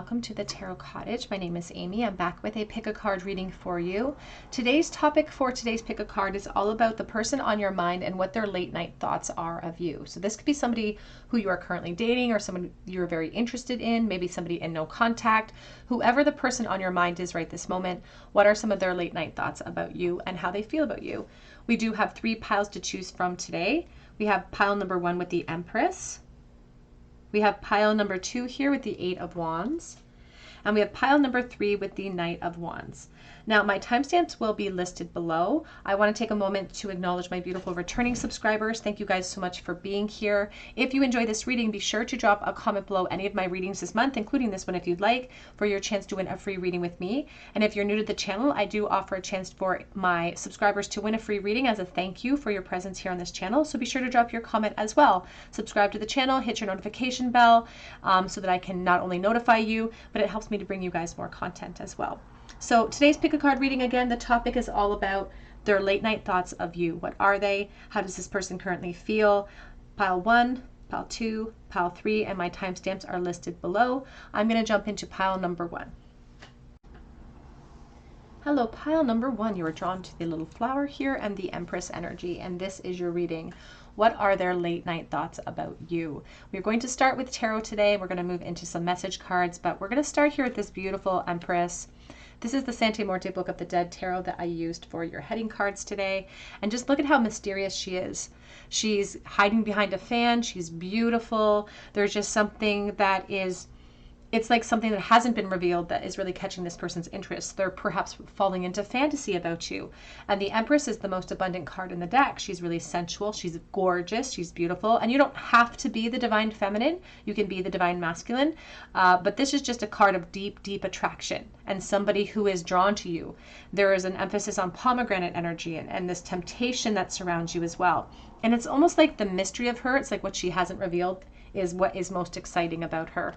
welcome to the Tarot Cottage. My name is Amy. I'm back with a pick a card reading for you. Today's topic for today's pick a card is all about the person on your mind and what their late night thoughts are of you. So this could be somebody who you are currently dating or someone you're very interested in, maybe somebody in no contact. Whoever the person on your mind is right this moment, what are some of their late night thoughts about you and how they feel about you? We do have 3 piles to choose from today. We have pile number 1 with the Empress. We have pile number 2 here with the 8 of Wands. And we have pile number 3 with the Knight of Wands. Now, my timestamps will be listed below. I want to take a moment to acknowledge my beautiful returning subscribers. Thank you guys so much for being here. If you enjoy this reading, be sure to drop a comment below any of my readings this month, including this one if you'd like, for your chance to win a free reading with me. And if you're new to the channel, I do offer a chance for my subscribers to win a free reading as a thank you for your presence here on this channel. So be sure to drop your comment as well. Subscribe to the channel, hit your notification bell so that I can not only notify you, but it helps me to bring you guys more content as well. So today's pick a card reading, again, the topic is all about their late night thoughts of you. What are they? How does this person currently feel? Pile 1, pile 2, pile 3, and my timestamps are listed below. I'm going to jump into pile number 1. Hello, pile number 1. You are drawn to the little flower here and the Empress energy, and this is your reading. What are their late night thoughts about you? We're going to start with tarot today. We're going to move into some message cards, but we're going to start here with this beautiful Empress. This is the Sante Morte Book of the Dead tarot that I used for your heading cards today. And just look at how mysterious she is. She's hiding behind a fan. She's beautiful. There's just something that is, it's like something that hasn't been revealed that is really catching this person's interest. They're perhaps falling into fantasy about you. And the Empress is the most abundant card in the deck. She's really sensual. She's gorgeous. She's beautiful. And you don't have to be the divine feminine. You can be the divine masculine. But this is just a card of deep, deep attraction and somebody who is drawn to you. There is an emphasis on pomegranate energy and this temptation that surrounds you as well. And it's almost like the mystery of her. It's like what she hasn't revealed is what is most exciting about her.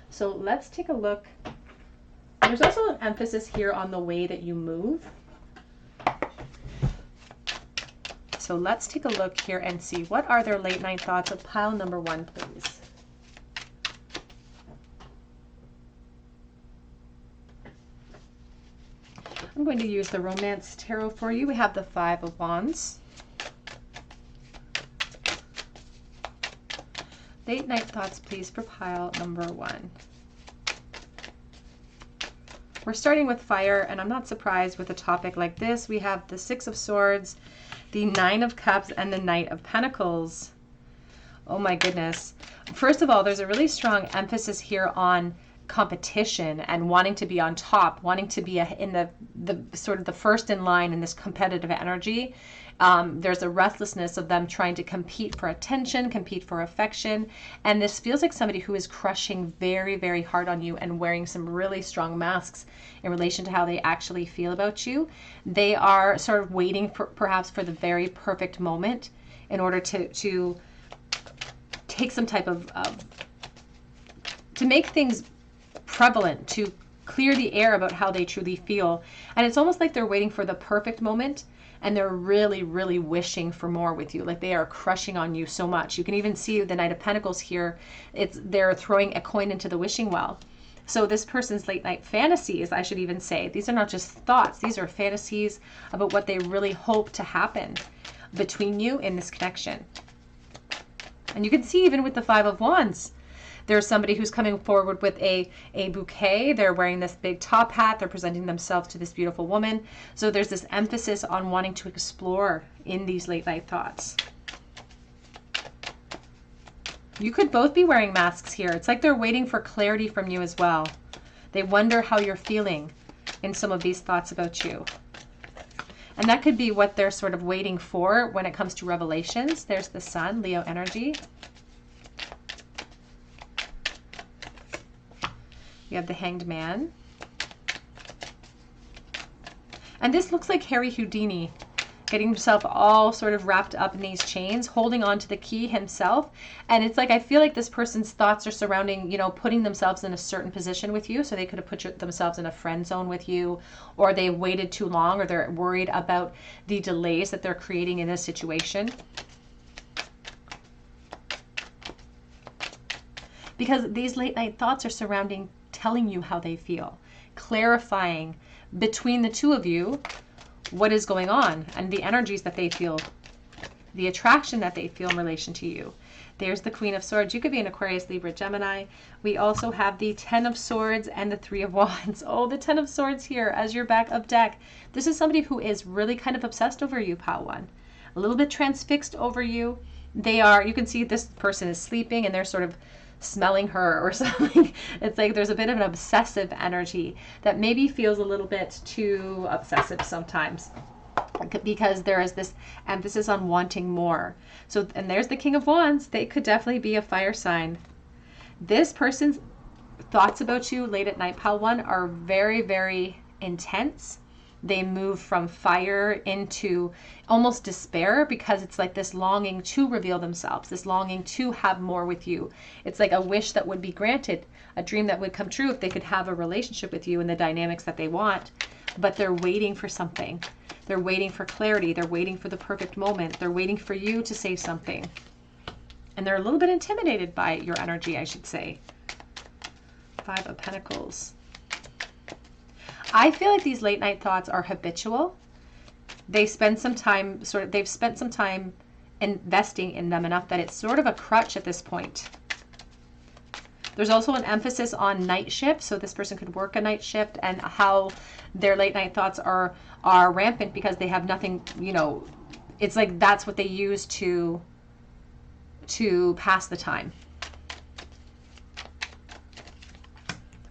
So let's take a look. There's also an emphasis here on the way that you move. So let's take a look here and see what are their late night thoughts of pile number 1, please. I'm going to use the Romance Tarot for you. We have the 5 of Wands. Late night thoughts, please, for pile number 1. We're starting with fire, and I'm not surprised with a topic like this. We have the 6 of Swords, the 9 of Cups, and the Knight of Pentacles. Oh my goodness. First of all, there's a really strong emphasis here on competition and wanting to be on top, wanting to be in the sort of the first in line in this competitive energy. There's a restlessness of them trying to compete for attention, compete for affection, and this feels like somebody who is crushing very, very hard on you and wearing some really strong masks in relation to how they actually feel about you. They are sort of waiting for perhaps for the very perfect moment in order to take some type of to make things prevalent, to clear the air about how they truly feel. And it's almost like they're waiting for the perfect moment and they're really, really wishing for more with you. Like they are crushing on you so much. You can even see the Knight of Pentacles here. They're throwing a coin into the wishing well. So this person's late night fantasies, I should even say, these are not just thoughts. These are fantasies about what they really hope to happen between you in this connection. And you can see even with the 5 of Wands, there's somebody who's coming forward with a bouquet. They're wearing this big top hat. They're presenting themselves to this beautiful woman. So there's this emphasis on wanting to explore in these late night thoughts. You could both be wearing masks here. It's like they're waiting for clarity from you as well. They wonder how you're feeling in some of these thoughts about you. And that could be what they're sort of waiting for when it comes to revelations. There's the Sun, Leo energy. You have the Hanged Man. And this looks like Harry Houdini getting himself all sort of wrapped up in these chains, holding on to the key himself. And it's like, I feel like this person's thoughts are surrounding, you know, putting themselves in a certain position with you. So they could have put themselves in a friend zone with you, or they waited too long, or they're worried about the delays that they're creating in this situation. because these late night thoughts are surrounding telling you how they feel, clarifying between the two of you what is going on and the energies that they feel, the attraction that they feel in relation to you. There's the Queen of Swords. You could be an Aquarius, Libra, Gemini. We also have the 10 of Swords and the 3 of Wands. Oh, the 10 of Swords here as your back of deck. This is somebody who is really kind of obsessed over you, Pile 1. A little bit transfixed over you. They are, you can see this person is sleeping and they're sort of smelling her or something. It's like there's a bit of an obsessive energy that maybe feels a little bit too obsessive sometimes, because there is this emphasis on wanting more. So, and there's the King of Wands. They could definitely be a fire sign. This person's thoughts about you late at night, Pile 1, are very, very intense. They move from fire into almost despair, because it's like this longing to reveal themselves, this longing to have more with you. It's like a wish that would be granted, a dream that would come true if they could have a relationship with you and the dynamics that they want, but they're waiting for something. They're waiting for clarity. They're waiting for the perfect moment. They're waiting for you to say something. And they're a little bit intimidated by your energy, I should say. 5 of Pentacles. I feel like these late night thoughts are habitual. They've spent some time investing in them enough that it's sort of a crutch at this point. There's also an emphasis on night shift, so this person could work a night shift, and how their late night thoughts are rampant because they have nothing, you know, it's like that's what they use to pass the time.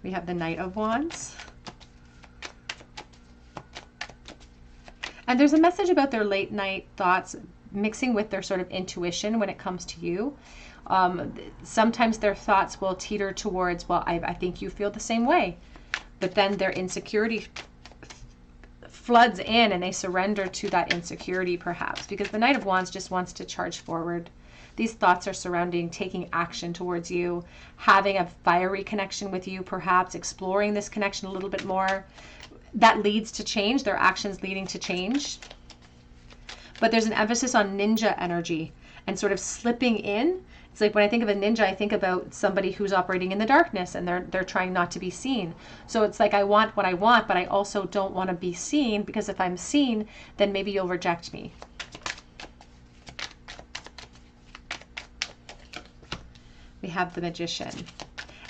We have the Knight of Wands. And there's a message about their late night thoughts mixing with their sort of intuition when it comes to you. Sometimes their thoughts will teeter towards, well, I think you feel the same way. But then their insecurity floods in and they surrender to that insecurity perhaps, because the Knight of Wands just wants to charge forward. These thoughts are surrounding taking action towards you, having a fiery connection with you, perhaps exploring this connection a little bit more. That leads to change, their actions leading to change. But there's an emphasis on ninja energy and sort of slipping in. It's like when I think of a ninja, I think about somebody who's operating in the darkness and they're trying not to be seen. So it's like I want what I want, but I also don't want to be seen, because if I'm seen, then maybe you'll reject me. We have the Magician.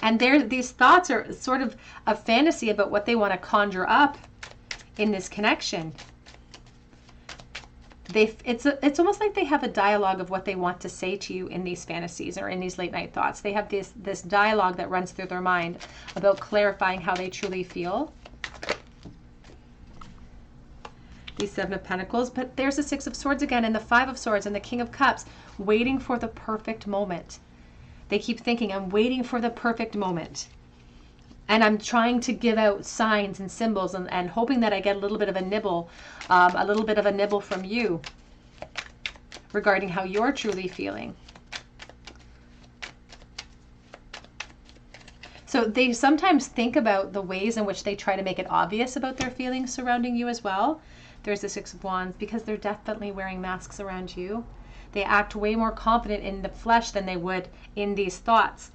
And these thoughts are sort of a fantasy about what they want to conjure up in this connection. It's almost like they have a dialogue of what they want to say to you in these fantasies or in these late night thoughts. They have this dialogue that runs through their mind about clarifying how they truly feel. The 7 of Pentacles, but there's the 6 of Swords again, and the 5 of Swords and the King of Cups, waiting for the perfect moment. They keep thinking, I'm waiting for the perfect moment. And I'm trying to give out signs and symbols and hoping that I get a little bit of a nibble from you regarding how you're truly feeling. So they sometimes think about the ways in which they try to make it obvious about their feelings surrounding you as well. There's the 6 of Wands, because they're definitely wearing masks around you. They act way more confident in the flesh than they would in these thoughts.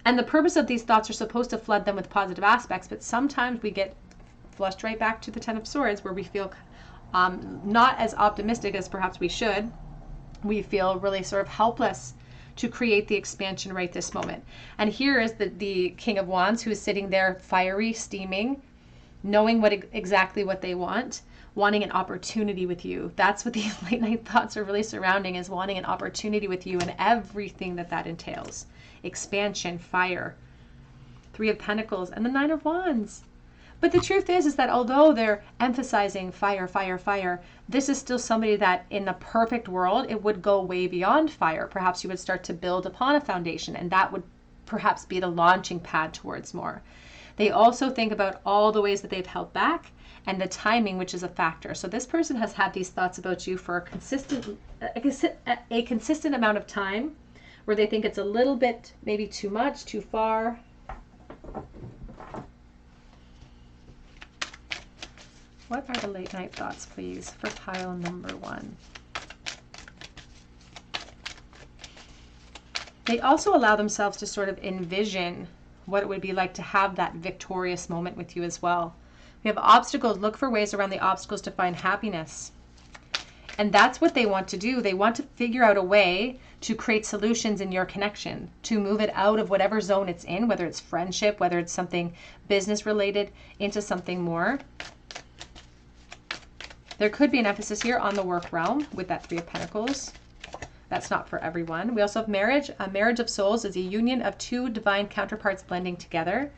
And the purpose of these thoughts are supposed to flood them with positive aspects, but sometimes we get flushed right back to the 10 of Swords, where we feel not as optimistic as perhaps we should. We feel really sort of helpless to create the expansion right this moment. And here is the King of Wands, who is sitting there fiery, steaming, knowing exactly what they want, wanting an opportunity with you. That's what these late night thoughts are really surrounding, is wanting an opportunity with you and everything that entails. Expansion, fire, 3 of Pentacles, and the 9 of Wands. But the truth is that although they're emphasizing fire, fire, fire, this is still somebody that in the perfect world, it would go way beyond fire. Perhaps you would start to build upon a foundation, and that would perhaps be the launching pad towards more. They also think about all the ways that they've held back and the timing, which is a factor. So this person has had these thoughts about you for a consistent amount of time, where they think it's a little bit maybe too much, too far. What are the late night thoughts, please, for pile number 1? They also allow themselves to sort of envision what it would be like to have that victorious moment with you as well. We have obstacles. Look for ways around the obstacles to find happiness. And that's what they want to do. They want to figure out a way to create solutions in your connection, to move it out of whatever zone it's in, whether it's friendship, whether it's something business related, into something more. There could be an emphasis here on the work realm with that Three of Pentacles. That's not for everyone. We also have marriage. A marriage of souls is a union of two divine counterparts blending together.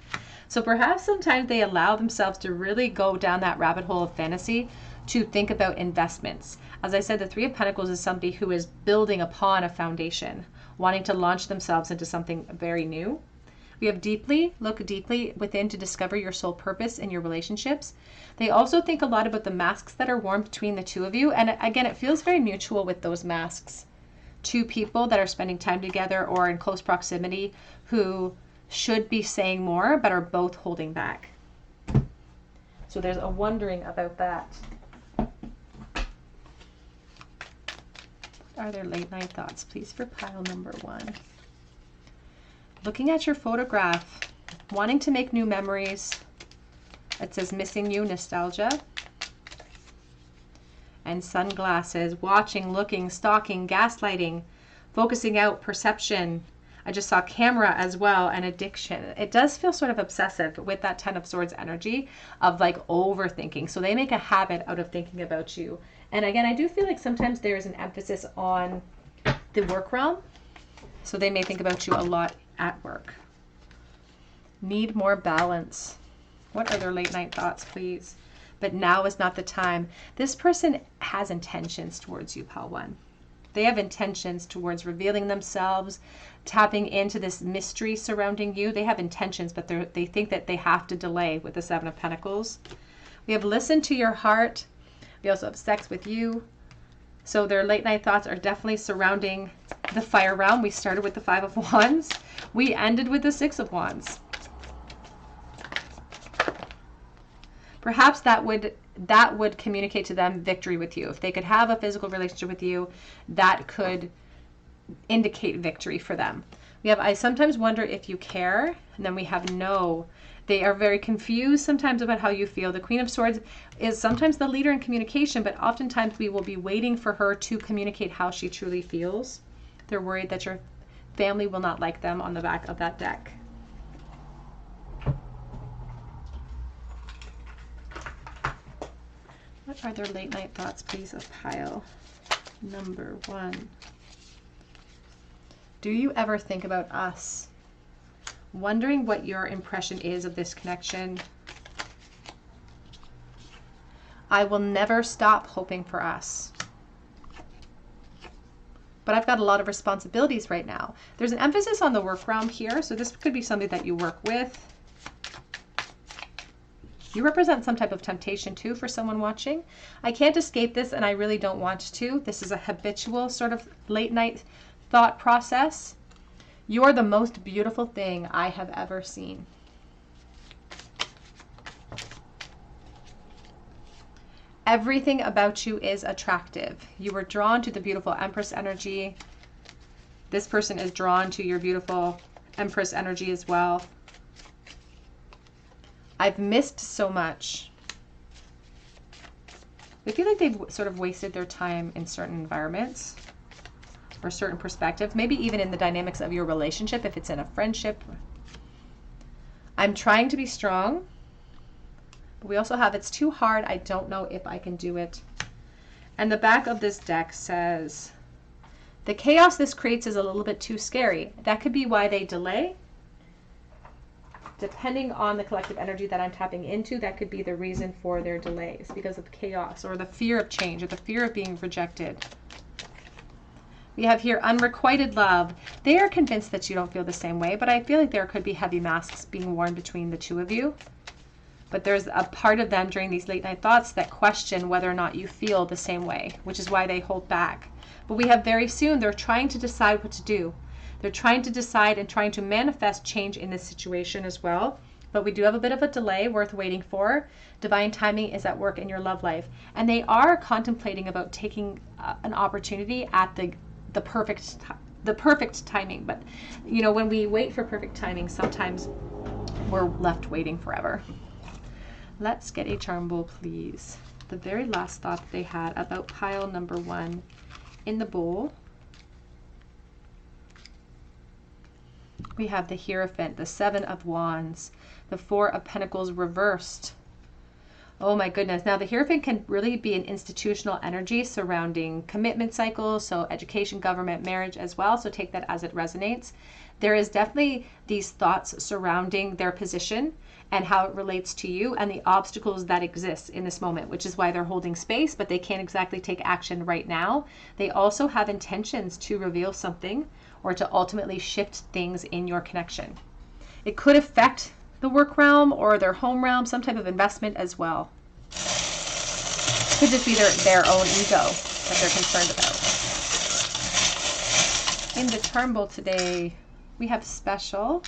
So perhaps sometimes they allow themselves to really go down that rabbit hole of fantasy to think about investments. As I said, the Three of Pentacles is somebody who is building upon a foundation, wanting to launch themselves into something very new. We have deeply, look deeply within to discover your soul purpose in your relationships. They also think a lot about the masks that are worn between the two of you. And again, it feels very mutual with those masks. Two people that are spending time together or in close proximity who should be saying more but are both holding back. So there's a wondering about that. What are their late night thoughts, please, for pile number 1? Looking at your photograph, wanting to make new memories. It says missing you, nostalgia. And sunglasses, watching, looking, stalking, gaslighting, focusing out, perception. I just saw camera as well, and addiction. It does feel sort of obsessive with that Ten of Swords energy of like overthinking. So they make a habit out of thinking about you. And again, I do feel like sometimes there is an emphasis on the work realm. So they may think about you a lot at work. Need more balance. What are their late night thoughts, please? But now is not the time. This person has intentions towards you, pile 1. They have intentions towards revealing themselves, tapping into this mystery surrounding you. They have intentions, but they think that they have to delay with the Seven of Pentacles. We have listened to your heart. We also have sex with you. So their late night thoughts are definitely surrounding the fire realm. We started with the Five of Wands. We ended with the Six of Wands. Perhaps that would communicate to them victory with you. If they could have a physical relationship with you, that could indicate victory for them. We have, I sometimes wonder if you care, and then we have no. They are very confused sometimes about how you feel. The Queen of Swords is sometimes the leader in communication, but oftentimes we will be waiting for her to communicate how she truly feels. They're worried that your family will not like them on the back of that deck. What are their late night thoughts, please, of pile number 1? Do you ever think about us? Wondering what your impression is of this connection. I will never stop hoping for us. But I've got a lot of responsibilities right now. There's an emphasis on the work realm here, so this could be something that you work with. You represent some type of temptation too for someone watching. I can't escape this, and I really don't want to. This is a habitual sort of late night thought process. You're the most beautiful thing I have ever seen. Everything about you is attractive. You were drawn to the beautiful Empress energy. This person is drawn to your beautiful Empress energy as well. I've missed so much. I feel like they've sort of wasted their time in certain environments or certain perspectives, maybe even in the dynamics of your relationship, if it's in a friendship. I'm trying to be strong, but we also have, it's too hard. I don't know if I can do it. And the back of this deck says, the chaos this creates is a little bit too scary. That could be why they delay. Depending on the collective energy that I'm tapping into, that could be the reason for their delays, because of chaos or the fear of change or the fear of being rejected. We have here unrequited love. They are convinced that you don't feel the same way, but I feel like there could be heavy masks being worn between the two of you. But there's a part of them during these late night thoughts that question whether or not you feel the same way, which is why they hold back. But we have very soon, they're trying to decide what to do. They're trying to decide and trying to manifest change in this situation as well. But we do have a bit of a delay worth waiting for. Divine timing is at work in your love life. And they are contemplating about taking an opportunity at the the perfect timing. But, you know, when we wait for perfect timing, sometimes we're left waiting forever. Let's get a charm bowl, please. The very last thought that they had about pile number 1 in the bowl. We have the Hierophant, the 7 of Wands, the 4 of Pentacles reversed. Oh my goodness. Now the Hierophant can really be an institutional energy surrounding commitment cycles, so education, government, marriage as well. So take that as it resonates. There is definitely these thoughts surrounding their position and how it relates to you and the obstacles that exist in this moment, which is why they're holding space, but they can't exactly take action right now. They also have intentions to reveal something or to ultimately shift things in your connection. It could affect the work realm or their home realm, some type of investment as well. Could just be their own ego that they're concerned about. In the charm bowl today, we have special,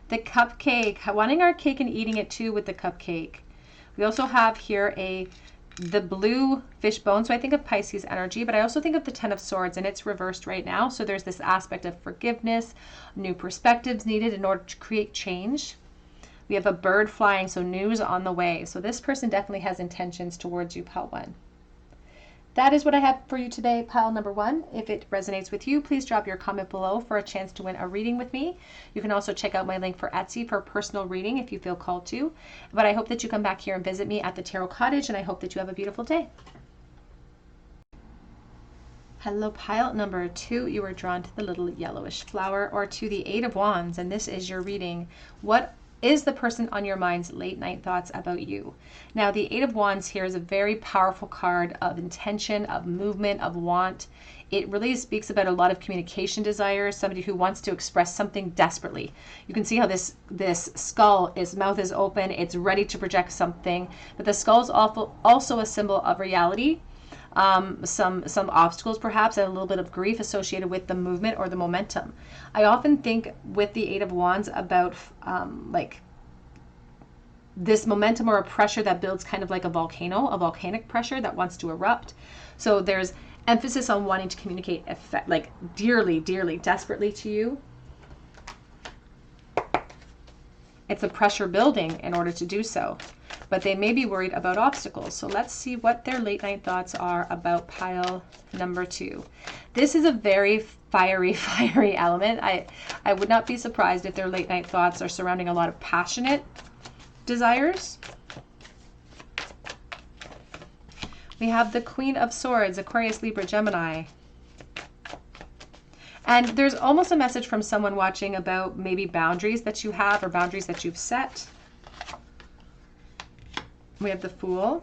the cupcake, wanting our cake and eating it too with the cupcake. We also have here the blue fish bone, so I think of Pisces energy, but I also think of the 10 of Swords, and it's reversed right now. So there's this aspect of forgiveness, new perspectives needed in order to create change. We have a bird flying, so news on the way. So this person definitely has intentions towards you, pile 1. That is what I have for you today, pile number 1. If it resonates with you, please drop your comment below for a chance to win a reading with me. You can also check out my link for Etsy for a personal reading if you feel called to. But I hope that you come back here and visit me at the Tarot Cottage, and I hope that you have a beautiful day. Hello, pile number 2. You were drawn to the little yellowish flower, or to the 8 of Wands, and this is your reading. What is the person on your mind's late night thoughts about you? Now, the 8 of Wands here is a very powerful card of intention, of movement, of want. It really speaks about a lot of communication desires, somebody who wants to express something desperately. You can see how this skull, its mouth is open, it's ready to project something, but the skull is also a symbol of reality. Some obstacles perhaps, and a little bit of grief associated with the movement or the momentum. I often think with the 8 of Wands about like this momentum or a pressure that builds kind of like a volcano, a volcanic pressure that wants to erupt. So there's emphasis on wanting to communicate like dearly, dearly, desperately to you. It's a pressure building in order to do so, but they may be worried about obstacles. So let's see what their late night thoughts are about pile number 2. This is a very fiery element. I would not be surprised if their late night thoughts are surrounding a lot of passionate desires. We have the Queen of Swords, Aquarius, Libra, Gemini. And there's almost a message from someone watching about maybe boundaries that you have or boundaries that you've set. We have the Fool.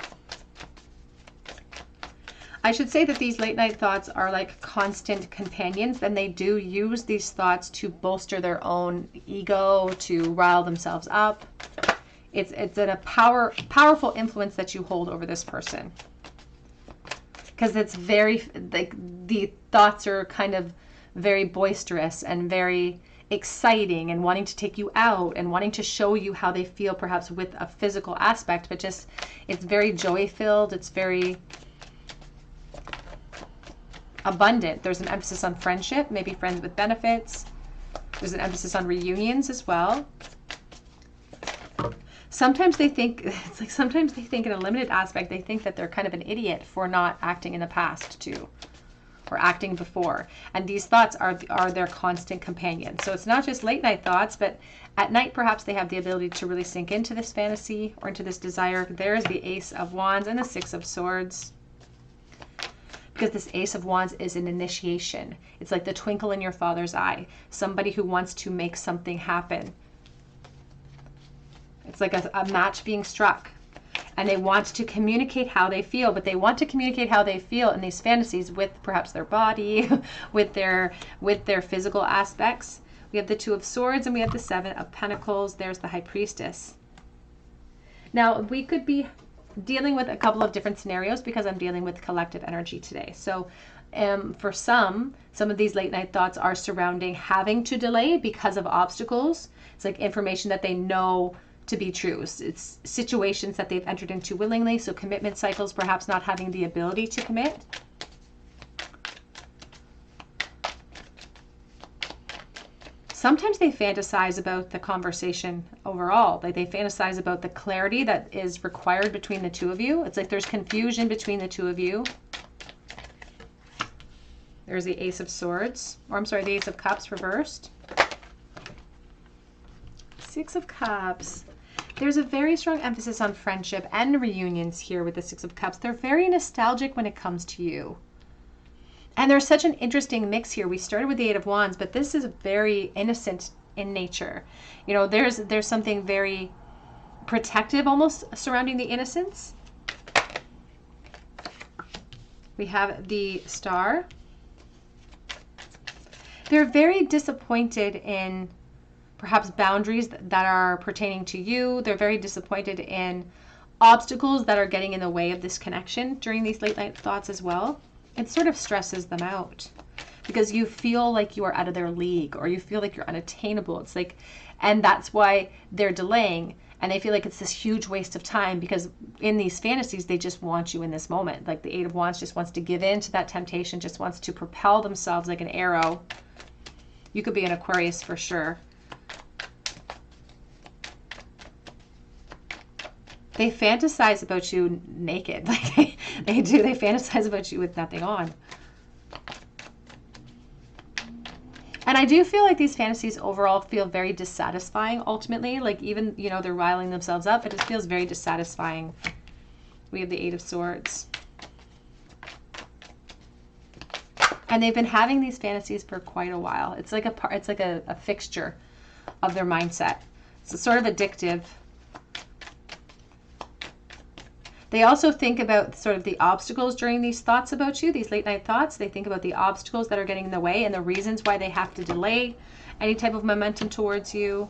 I should say that these late night thoughts are like constant companions, and they do use these thoughts to bolster their own ego, to rile themselves up. It's a powerful influence that you hold over this person. Because it's very, like, the thoughts are kind of very boisterous and very exciting and wanting to take you out and wanting to show you how they feel, perhaps with a physical aspect, but just it's very joy filled. It's very abundant. There's an emphasis on friendship, maybe friends with benefits. There's an emphasis on reunions as well. Sometimes they think, it's like sometimes they think in a limited aspect, they think that they're kind of an idiot for not acting in the past too, or acting before. And these thoughts are their constant companion. So it's not just late night thoughts, but at night perhaps they have the ability to really sink into this fantasy or into this desire. There's the Ace of Wands and the 6 of Swords. Because this Ace of Wands is an initiation. It's like the twinkle in your father's eye. Somebody who wants to make something happen. It's like a match being struck. And they want to communicate how they feel, but they want to communicate how they feel in these fantasies with perhaps their body, with their physical aspects. We have the 2 of Swords and we have the 7 of Pentacles. There's the High Priestess. Now, we could be dealing with a couple of different scenarios because I'm dealing with collective energy today. So for some of these late night thoughts are surrounding having to delay because of obstacles. It's like information that they know to be true. It's situations that they've entered into willingly. So commitment cycles, perhaps not having the ability to commit. Sometimes they fantasize about the conversation overall. Like they fantasize about the clarity that is required between the two of you. It's like there's confusion between the two of you. There's the Ace of Swords, or I'm sorry, the Ace of Cups reversed. Six of Cups. There's a very strong emphasis on friendship and reunions here with the Six of Cups. They're very nostalgic when it comes to you. And there's such an interesting mix here. We started with the Eight of Wands, but this is very innocent in nature. You know, there's something very protective almost surrounding the innocence. We have the Star. They're very disappointed in perhaps boundaries that are pertaining to you. They're very disappointed in obstacles that are getting in the way of this connection during these late night thoughts as well. It sort of stresses them out because you feel like you are out of their league, or you feel like you're unattainable. It's like, and that's why they're delaying, and they feel like it's this huge waste of time, because in these fantasies, they just want you in this moment. Like the Eight of Wands just wants to give in to that temptation, just wants to propel themselves like an arrow. You could be an Aquarius for sure. They fantasize about you naked. Like they do. They fantasize about you with nothing on. And I do feel like these fantasies overall feel very dissatisfying ultimately. Like even, you know, they're riling themselves up. It just feels very dissatisfying. We have the Eight of Swords. And they've been having these fantasies for quite a while. It's like a fixture of their mindset. It's sort of addictive. They also think about sort of the obstacles during these thoughts about you, these late night thoughts. They think about the obstacles that are getting in the way and the reasons why they have to delay any type of momentum towards you.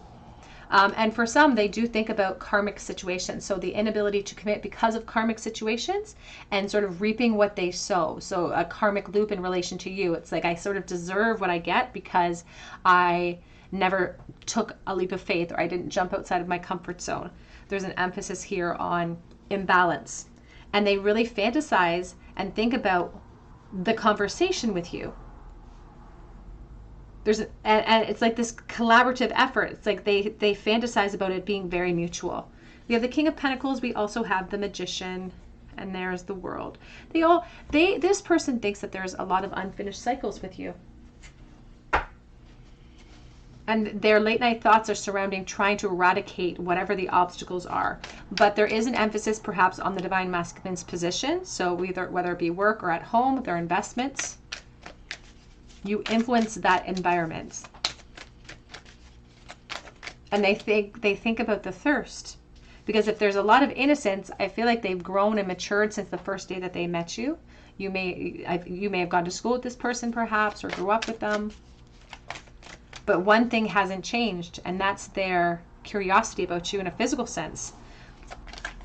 And for some, they do think about karmic situations. So the inability to commit because of karmic situations and sort of reaping what they sow. So a karmic loop in relation to you. It's like I sort of deserve what I get because I never took a leap of faith, or I didn't jump outside of my comfort zone. There's an emphasis here on imbalance, and they really fantasize and think about the conversation with you. And it's like this collaborative effort. It's like they fantasize about it being very mutual. We have the King of Pentacles. We also have the Magician, and there's the World. This person thinks that there's a lot of unfinished cycles with you. And their late night thoughts are surrounding trying to eradicate whatever the obstacles are. But there is an emphasis perhaps on the Divine Masculine's position. So whether it be work or at home, their investments, you influence that environment. And they think about the thirst. Because if there's a lot of innocence, I feel like they've grown and matured since the first day that they met you. You may have gone to school with this person perhaps, or grew up with them. But one thing hasn't changed, and that's their curiosity about you in a physical sense,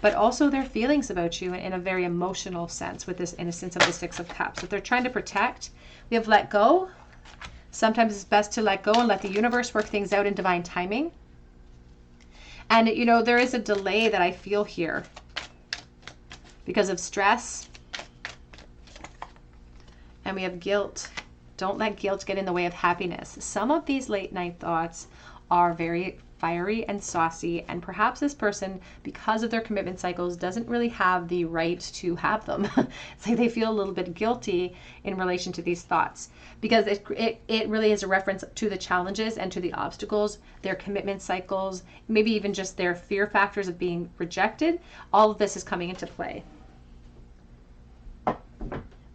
but also their feelings about you in a very emotional sense with this innocence of the Six of Cups that they're trying to protect. We have let go. Sometimes it's best to let go and let the universe work things out in divine timing. And, you know, there is a delay that I feel here because of stress. And we have guilt. Don't let guilt get in the way of happiness. Some of these late night thoughts are very fiery and saucy, and perhaps this person, because of their commitment cycles, doesn't really have the right to have them. It's like they feel a little bit guilty in relation to these thoughts, because it really is a reference to the challenges and to the obstacles, their commitment cycles, maybe even just their fear factors of being rejected. All of this is coming into play.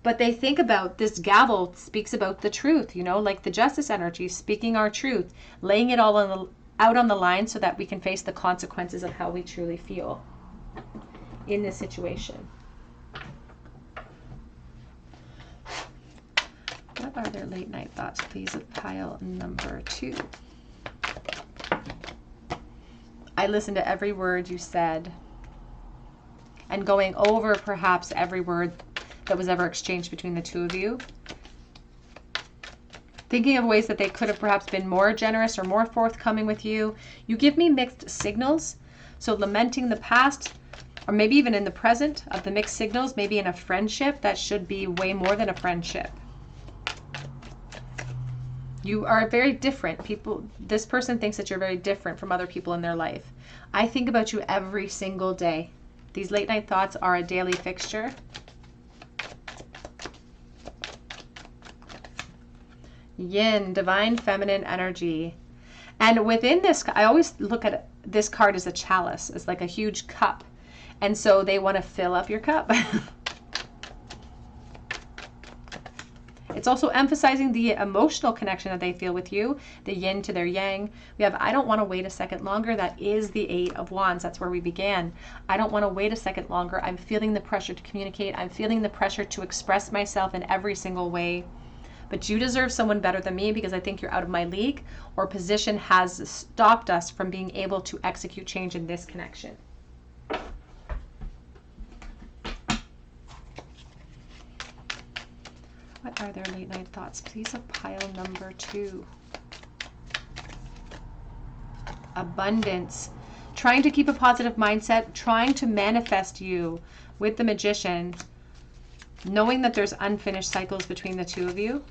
But they think about this gavel speaks about the truth, you know, like the Justice energy, speaking our truth, laying it all out on the line so that we can face the consequences of how we truly feel in this situation. What are their late night thoughts, please, with pile number 2? I listened to every word you said, and going over perhaps every word that was ever exchanged between the two of you. Thinking of ways that they could have perhaps been more generous or more forthcoming with you. You give me mixed signals. So lamenting the past, or maybe even in the present of the mixed signals, maybe in a friendship that should be way more than a friendship. You are very different. This person thinks that you're very different from other people in their life. I think about you every single day. These late night thoughts are a daily fixture. Yin, divine feminine energy. And within this, I always look at this card as a chalice. It's like a huge cup. And so they want to fill up your cup. It's also emphasizing the emotional connection that they feel with you, the yin to their yang. We have, I don't want to wait a second longer. That is the Eight of Wands. That's where we began. I don't want to wait a second longer. I'm feeling the pressure to communicate. I'm feeling the pressure to express myself in every single way. But you deserve someone better than me because I think you're out of my league, or position has stopped us from being able to execute change in this connection. What are their late night thoughts? Please, of pile number 2. Abundance. Trying to keep a positive mindset, trying to manifest you with the Magician, knowing that there's unfinished cycles between the two of you,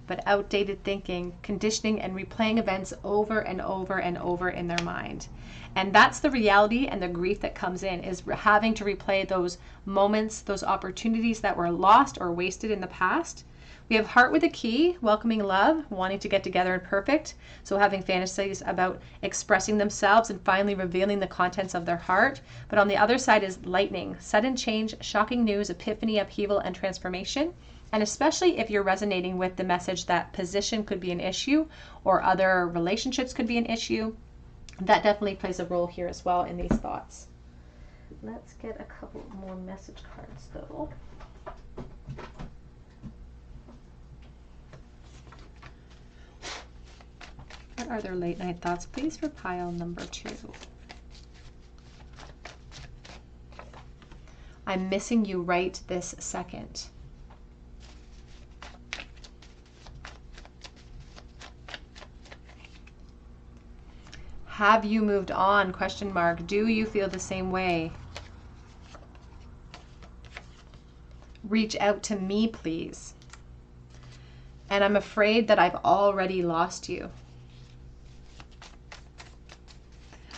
but outdated thinking, conditioning, and replaying events over and over and over in their mind. And that's the reality and the grief that comes in, is having to replay those moments, those opportunities that were lost or wasted in the past. We have Heart with a Key, welcoming love, wanting to get together and perfect. So having fantasies about expressing themselves and finally revealing the contents of their heart. But on the other side is Lightning, sudden change, shocking news, epiphany, upheaval, and transformation. And especially if you're resonating with the message that position could be an issue or other relationships could be an issue, that definitely plays a role here as well in these thoughts. Let's get a couple more message cards though. What are their late night thoughts, please, for pile number 2? I'm missing you right this second. Have you moved on? Question mark. Do you feel the same way? Reach out to me, please. And I'm afraid that I've already lost you.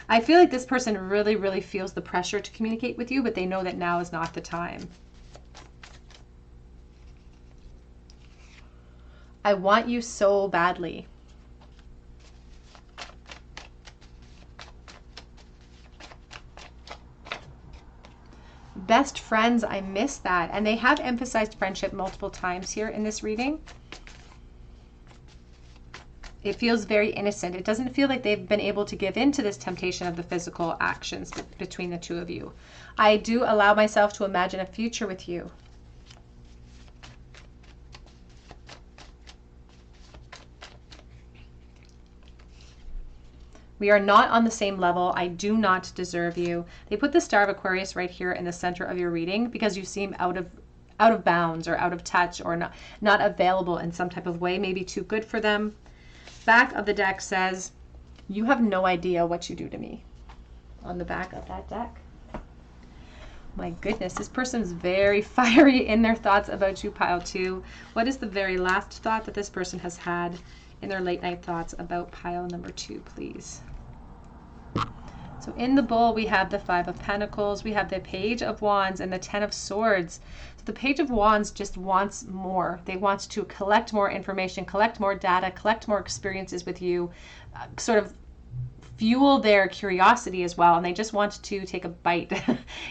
I feel like this person really, really feels the pressure to communicate with you, but they know that now is not the time. I want you so badly. Best friends, I miss that. And they have emphasized friendship multiple times here in this reading. It feels very innocent. It doesn't feel like they've been able to give in to this temptation of the physical actions between the two of you. I do allow myself to imagine a future with you. We are not on the same level. I do not deserve you. They put the Star of Aquarius right here in the center of your reading because you seem out of bounds or out of touch or not available in some type of way, maybe too good for them. Back of the deck says, you have no idea what you do to me. On the back of that deck. My goodness, this person's very fiery in their thoughts about you, pile 2. What is the very last thought that this person has had in their late night thoughts about pile number 2, please? So in the bowl, we have the 5 of Pentacles, we have the Page of Wands, and the 10 of Swords. So the Page of Wands just wants more. They want to collect more information, collect more data, collect more experiences with you, sort of fuel their curiosity as well. And they just want to take a bite.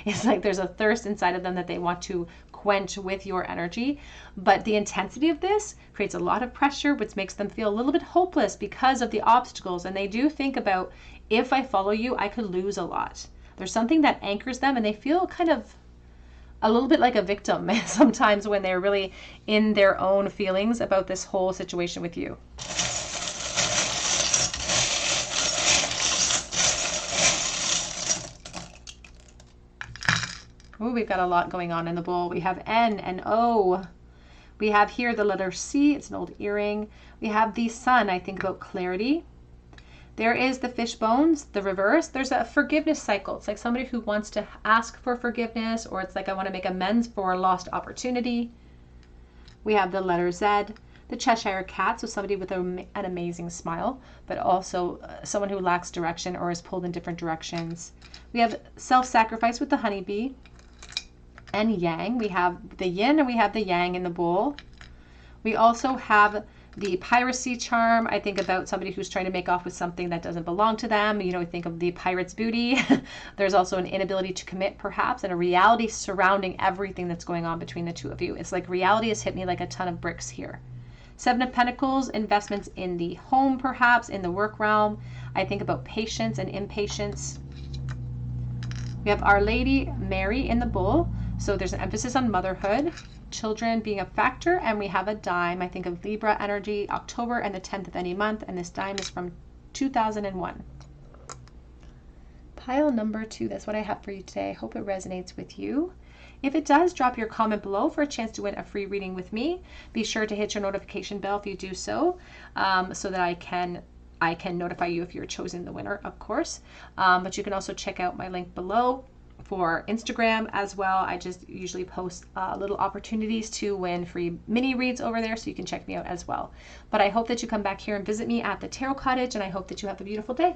It's like there's a thirst inside of them that they want to quench with your energy. But the intensity of this creates a lot of pressure, which makes them feel a little bit hopeless because of the obstacles. And they do think about, if I follow you, I could lose a lot. There's something that anchors them, and they feel kind of a little bit like a victim sometimes when they're really in their own feelings about this whole situation with you. Oh, we've got a lot going on in the bowl. We have N and O. We have here the letter C. It's an old earring. We have the Sun. I think about clarity. There is the fish bones, the reverse. There's a forgiveness cycle. It's like somebody who wants to ask for forgiveness, or it's like I want to make amends for a lost opportunity. We have the letter Z, the Cheshire Cat, so somebody with an amazing smile, but also someone who lacks direction or is pulled in different directions. We have self-sacrifice with the honeybee and yang. We have the yin and we have the yang in the bowl. We also have the piracy charm. I think about somebody who's trying to make off with something that doesn't belong to them. You know, we think of the pirate's booty. There's also an inability to commit, perhaps, and a reality surrounding everything that's going on between the two of you. It's like reality has hit me like a ton of bricks here. Seven of Pentacles, investments in the home, perhaps, in the work realm. I think about patience and impatience. We have Our Lady Mary in the bull. So there's an emphasis on motherhood, children being a factor, and we have a dime. I think of Libra energy, October and the 10th of any month, and this dime is from 2001. Pile number 2, that's what I have for you today. I hope it resonates with you. If it does, drop your comment below for a chance to win a free reading with me. Be sure to hit your notification bell if you do so, so that I can notify you if you're chosen the winner, of course. But you can also check out my link below for Instagram as well. I just usually post little opportunities to win free mini reads over there, so you can check me out as well. But I hope that you come back here and visit me at the Tarot Cottage, and I hope that you have a beautiful day.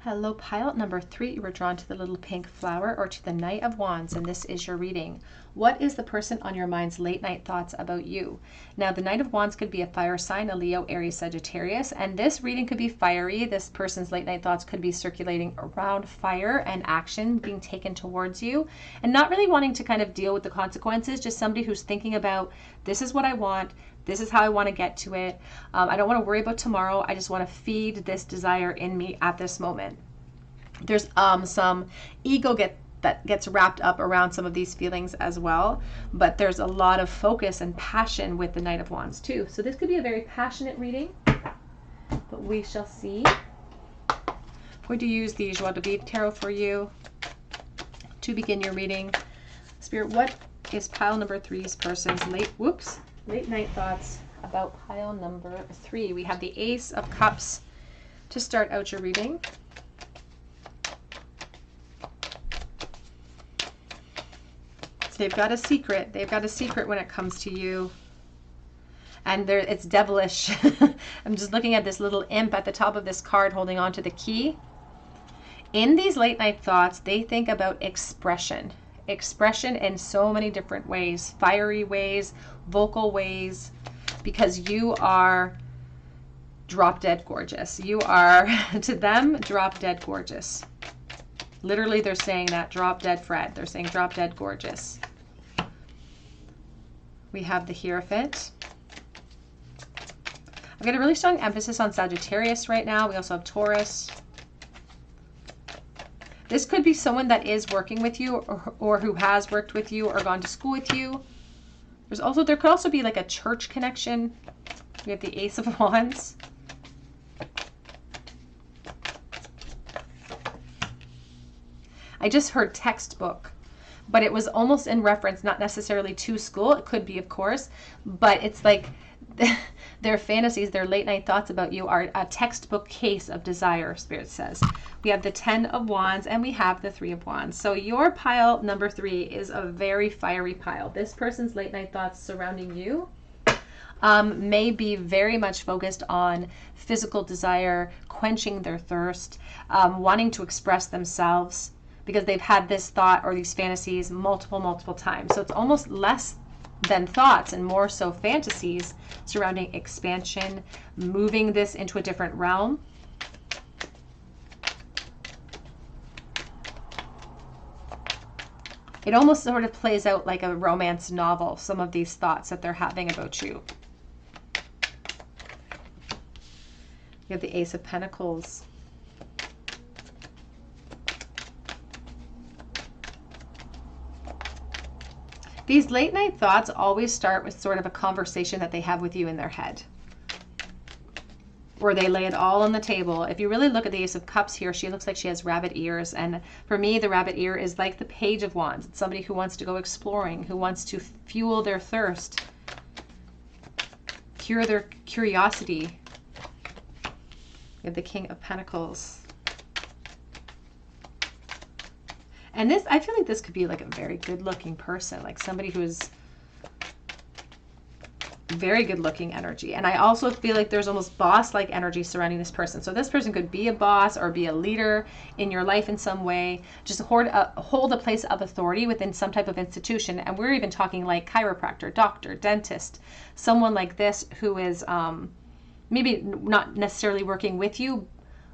Hello, pile number 3. You were drawn to the little pink flower or to the Knight of Wands, and this is your reading. What is the person on your mind's late night thoughts about you? Now, the Knight of Wands could be a fire sign, a Leo, Aries, Sagittarius, and this reading could be fiery. This person's late night thoughts could be circulating around fire and action being taken towards you, and not really wanting to kind of deal with the consequences, just somebody who's thinking about, this is what I want, this is how I want to get to it. I don't want to worry about tomorrow. I just want to feed this desire in me at this moment. There's some ego that gets wrapped up around some of these feelings as well, but there's a lot of focus and passion with the Knight of Wands too. So this could be a very passionate reading, but we shall see. I'm going to use the Joie de Vivre Tarot for you to begin your reading. Spirit, what is pile number 3's person's late night thoughts about pile number 3? We have the Ace of Cups to start out your reading. They've got a secret. They've got a secret when it comes to you. And it's devilish. I'm just looking at this little imp at the top of this card holding on to the key. In these late night thoughts, they think about expression. Expression in so many different ways. Fiery ways, vocal ways. Because you are drop dead gorgeous. You are, to them, drop dead gorgeous. Literally, they're saying that, drop dead Fred. They're saying drop dead gorgeous. We have the Hierophant. I've got a really strong emphasis on Sagittarius right now. We also have Taurus. This could be someone that is working with you or who has worked with you or gone to school with you. There could also be like a church connection. We have the Ace of Wands. I just heard textbook, but it was almost in reference, not necessarily to school. It could be, of course, but it's like their fantasies, their late night thoughts about you are a textbook case of desire, Spirit says. We have the 10 of Wands and we have the 3 of Wands. So your pile number 3 is a very fiery pile. This person's late night thoughts surrounding you may be very much focused on physical desire, quenching their thirst, wanting to express themselves, because they've had this thought or these fantasies multiple times. So it's almost less than thoughts and more so fantasies surrounding expansion, moving this into a different realm. It almost sort of plays out like a romance novel, some of these thoughts that they're having about you. You have the Ace of Pentacles. These late night thoughts always start with sort of a conversation that they have with you in their head, where they lay it all on the table. If you really look at the Ace of Cups here, she looks like she has rabbit ears. And for me, the rabbit ear is like the Page of Wands. It's somebody who wants to go exploring, who wants to fuel their thirst, cure their curiosity. We have the King of Pentacles. And this, I feel like this could be like a very good looking person, like somebody who is very good looking energy. And I also feel like there's almost boss-like energy surrounding this person. So this person could be a boss or be a leader in your life in some way, just hold a place of authority within some type of institution. And we're even talking like chiropractor, doctor, dentist, someone like this who is maybe not necessarily working with you,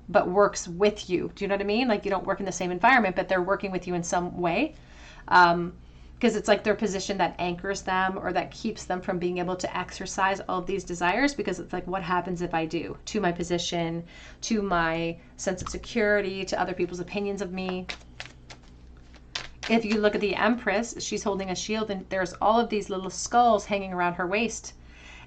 but works with you. Do you know what I mean? Like you don't work in the same environment, but they're working with you in some way. Because it's like their position that anchors them or that keeps them from being able to exercise all of these desires, because it's like, what happens if I do? To my position, to my sense of security, to other people's opinions of me. If you look at the Empress, she's holding a shield and there's all of these little skulls hanging around her waist.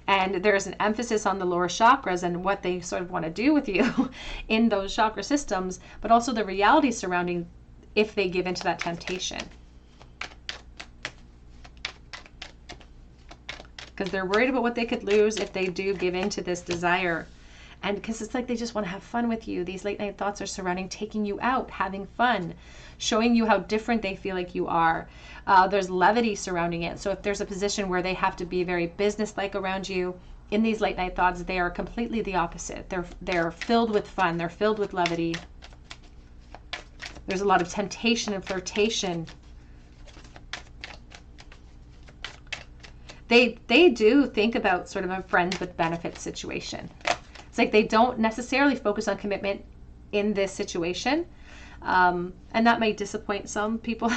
And there's an emphasis on the lower chakras and what they sort of want to do with you in those chakra systems, but also the reality surrounding if they give into that temptation. Because they're worried about what they could lose if they do give into this desire. And because it's like they just want to have fun with you. These late night thoughts are surrounding taking you out, having fun, showing you how different they feel like you are. There's levity surrounding it. So if there's a position where they have to be very business-like around you, in these late night thoughts, they are completely the opposite. They're filled with fun. They're filled with levity. There's a lot of temptation and flirtation. They do think about sort of a friends with benefits situation. It's like they don't necessarily focus on commitment in this situation. And that might disappoint some people,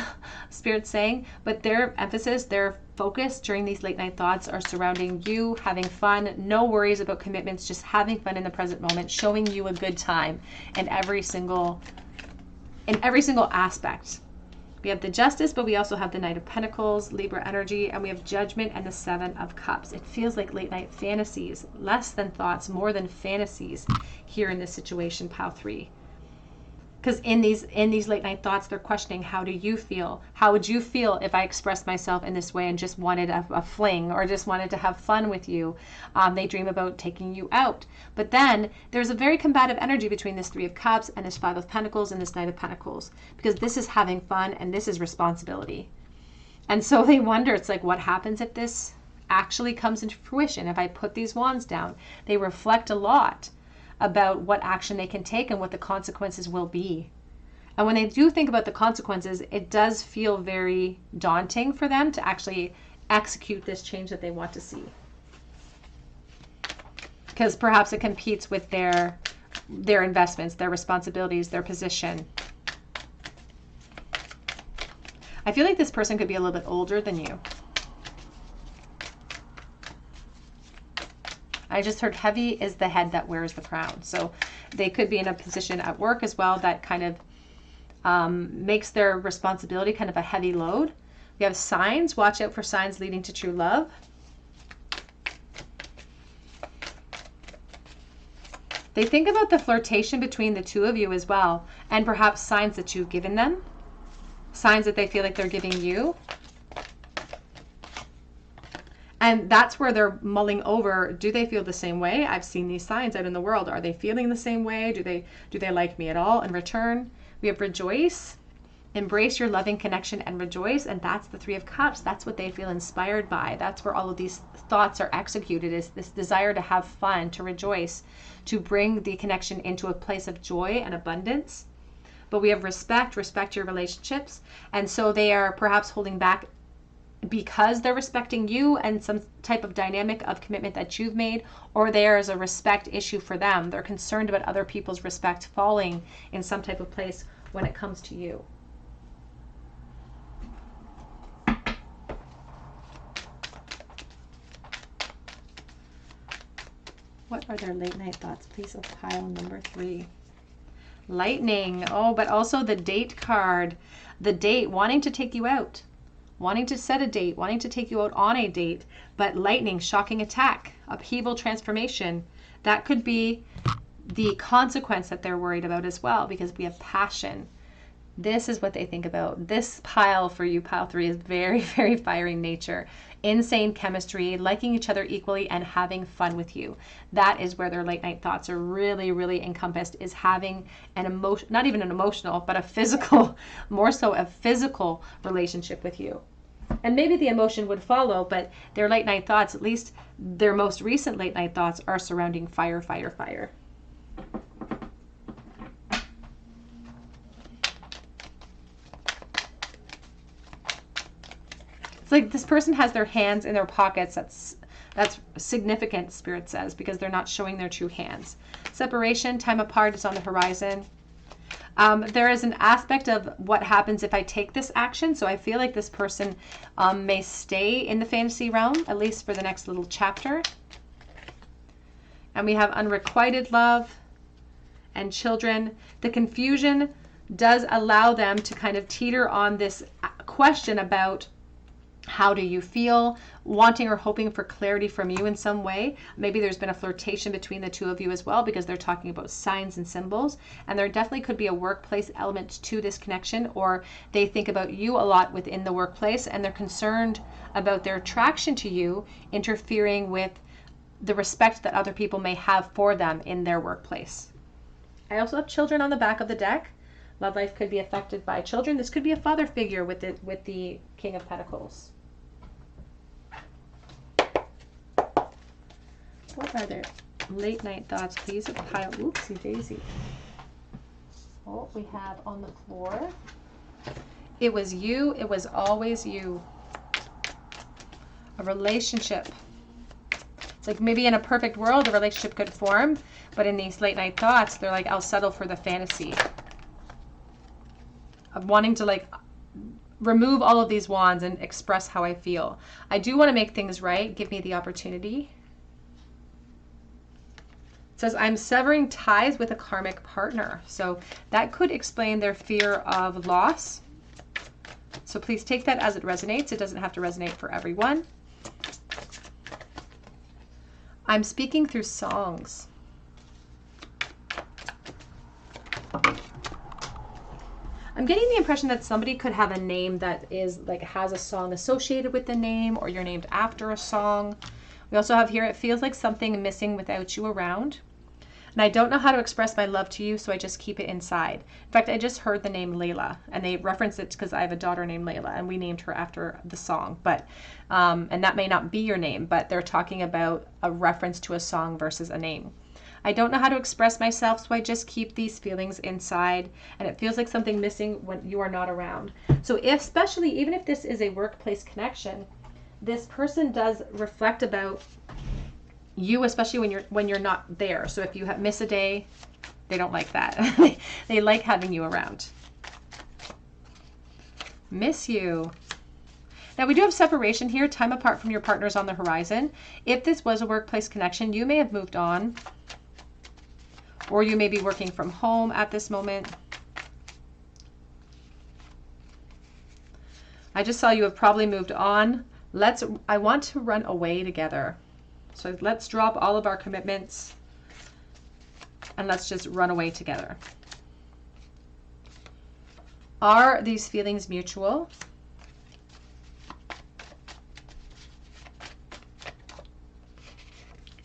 Spirit's saying, but their emphasis, their focus during these late night thoughts are surrounding you having fun, no worries about commitments, just having fun in the present moment, showing you a good time in every single aspect. We have the Justice, but we also have the Knight of Pentacles, Libra energy, and we have Judgment and the Seven of Cups. It feels like late night fantasies, less than thoughts, more than fantasies here in this situation, Pile 3. Because in these late night thoughts, they're questioning, how do you feel? How would you feel if I expressed myself in this way and just wanted a fling or just wanted to have fun with you? They dream about taking you out. But then there's a very combative energy between this Three of Cups and this Five of Pentacles and this Knight of Pentacles, because this is having fun and this is responsibility. And so they wonder, it's like, what happens if this actually comes into fruition? If I put these wands down, they reflect a lot about what action they can take and what the consequences will be. And when they do think about the consequences, it does feel very daunting for them to actually execute this change that they want to see. Because perhaps it competes with their investments, their responsibilities, their position. I feel like this person could be a little bit older than you. I just heard heavy is the head that wears the crown. So they could be in a position at work as well that kind of makes their responsibility kind of a heavy load. We have signs. Watch out for signs leading to true love. They think about the flirtation between the two of you as well, and perhaps signs that you've given them, signs that they feel like they're giving you. And that's where they're mulling over, do they feel the same way? I've seen these signs out in the world. Are they feeling the same way? Do they like me at all in return? We have rejoice. Embrace your loving connection and rejoice. And that's the Three of Cups. That's what they feel inspired by. That's where all of these thoughts are executed, is this desire to have fun, to rejoice, to bring the connection into a place of joy and abundance. But we have respect your relationships. And so they are perhaps holding back because they're respecting you and some type of dynamic of commitment that you've made, or there is a respect issue for them. They're concerned about other people's respect falling in some type of place when it comes to you. What are their late night thoughts, please, of pile number 3? Lightning. Oh, but also the date card. The date, wanting to take you out. Wanting to set a date, wanting to take you out on a date, but lightning, shocking attack, upheaval, transformation. That could be the consequence that they're worried about as well, because we have passion. This is what they think about. This pile for you, pile 3, is very, very fiery nature. Insane chemistry, liking each other equally, and having fun with you. That is where their late night thoughts are really, really encompassed, is having an emotion, not even an emotional, but a physical, more so a physical relationship with you. And maybe the emotion would follow, but their late night thoughts, at least their most recent late night thoughts, are surrounding fire, fire, fire. It's like this person has their hands in their pockets. That's significant, Spirit says, because they're not showing their true hands. Separation, time apart is on the horizon. There is an aspect of what happens if I take this action. So I feel like this person may stay in the fantasy realm, at least for the next little chapter. And we have unrequited love and children. The confusion does allow them to kind of teeter on this question about how do you feel, wanting or hoping for clarity from you in some way. Maybe there's been a flirtation between the two of you as well, because they're talking about signs and symbols. And there definitely could be a workplace element to this connection, or they think about you a lot within the workplace and they're concerned about their attraction to you interfering with the respect that other people may have for them in their workplace. I also have children on the back of the deck. Love life could be affected by children. This could be a father figure with the King of Pentacles. What are their late night thoughts, please? A pile. Oopsie daisy. Oh, we have on the floor. It was you. It was always you. A relationship. It's like maybe in a perfect world, a relationship could form, but in these late night thoughts, they're like, I'll settle for the fantasy of wanting to like remove all of these wands and express how I feel. I do want to make things right. Give me the opportunity. It says, I'm severing ties with a karmic partner. So that could explain their fear of loss. So please take that as it resonates. It doesn't have to resonate for everyone. I'm speaking through songs. I'm getting the impression that somebody could have a name that is like has a song associated with the name, or you're named after a song. We also have here, it feels like something missing without you around. And I don't know how to express my love to you, so I just keep it inside. In fact, I just heard the name Layla, and they referenced it because I have a daughter named Layla, and we named her after the song. But and that may not be your name, but they're talking about a reference to a song versus a name. I don't know how to express myself, so I just keep these feelings inside, and it feels like something missing when you are not around. So especially, even if this is a workplace connection, this person does reflect about you, especially when you're not there. So if you miss a day, they don't like that. They like having you around. Miss you. Now we do have separation here, time apart from your partners on the horizon. If this was a workplace connection, you may have moved on, or you may be working from home at this moment. I just saw you have probably moved on. I want to run away together. So let's drop all of our commitments and let's just run away together. Are these feelings mutual?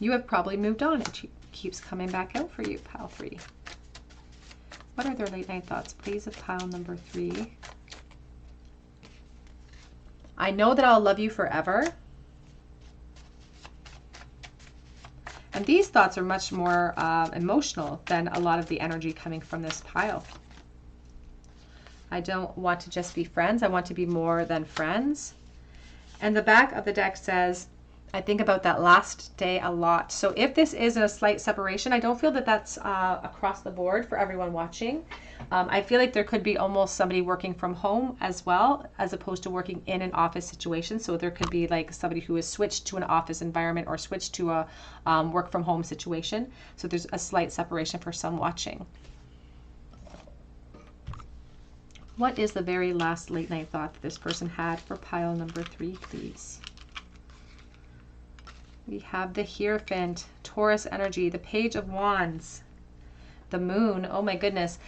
You have probably moved on. It keeps coming back out for you, pile 3. What are their late night thoughts, please, of pile number 3? I know that I'll love you forever. And these thoughts are much more emotional than a lot of the energy coming from this pile. I don't want to just be friends. I want to be more than friends. And the back of the deck says, I think about that last day a lot. So if this is a slight separation, I don't feel that that's across the board for everyone watching. I feel like there could be almost somebody working from home as well, as opposed to working in an office situation. So there could be like somebody who has switched to an office environment or switched to a work from home situation. So there's a slight separation for some watching. What is the very last late night thought that this person had for pile number 3, please? We have the Hierophant, Taurus energy, the Page of Wands, the Moon. Oh my goodness.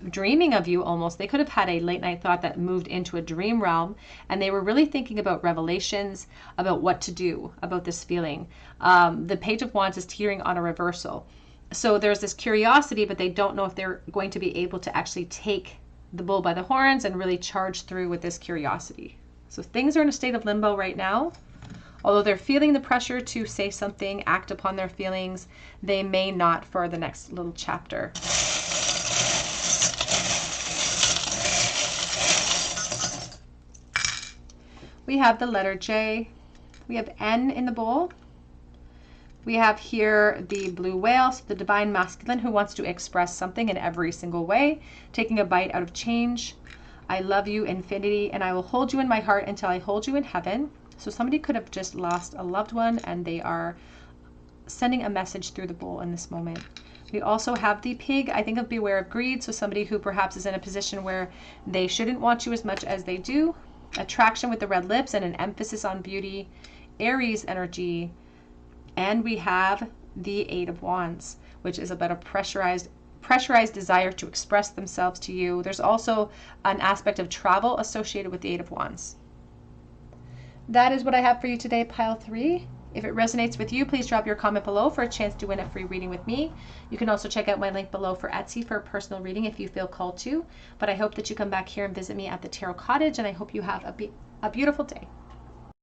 Dreaming of you almost. They could have had a late night thought that moved into a dream realm, and they were really thinking about revelations, about what to do about this feeling. The Page of Wands is teetering on a reversal. So there's this curiosity, but they don't know if they're going to be able to actually take the bull by the horns and really charge through with this curiosity. So things are in a state of limbo right now. Although they're feeling the pressure to say something, act upon their feelings, they may not for the next little chapter. We have the letter J. We have N in the bowl. We have here the blue whale, so the divine masculine who wants to express something in every single way, taking a bite out of change. I love you, infinity, and I will hold you in my heart until I hold you in heaven. So somebody could have just lost a loved one and they are sending a message through the bowl in this moment. We also have the pig. I think of beware of greed. So somebody who perhaps is in a position where they shouldn't want you as much as they do. Attraction with the red lips and an emphasis on beauty. Aries energy. And we have the Eight of Wands, which is about a pressurized desire to express themselves to you. There's also an aspect of travel associated with the Eight of Wands. That is what I have for you today, pile 3. If it resonates with you, please drop your comment below for a chance to win a free reading with me. You can also check out my link below for Etsy for a personal reading if you feel called to. But I hope that you come back here and visit me at the Tarot Cottage, and I hope you have a beautiful day.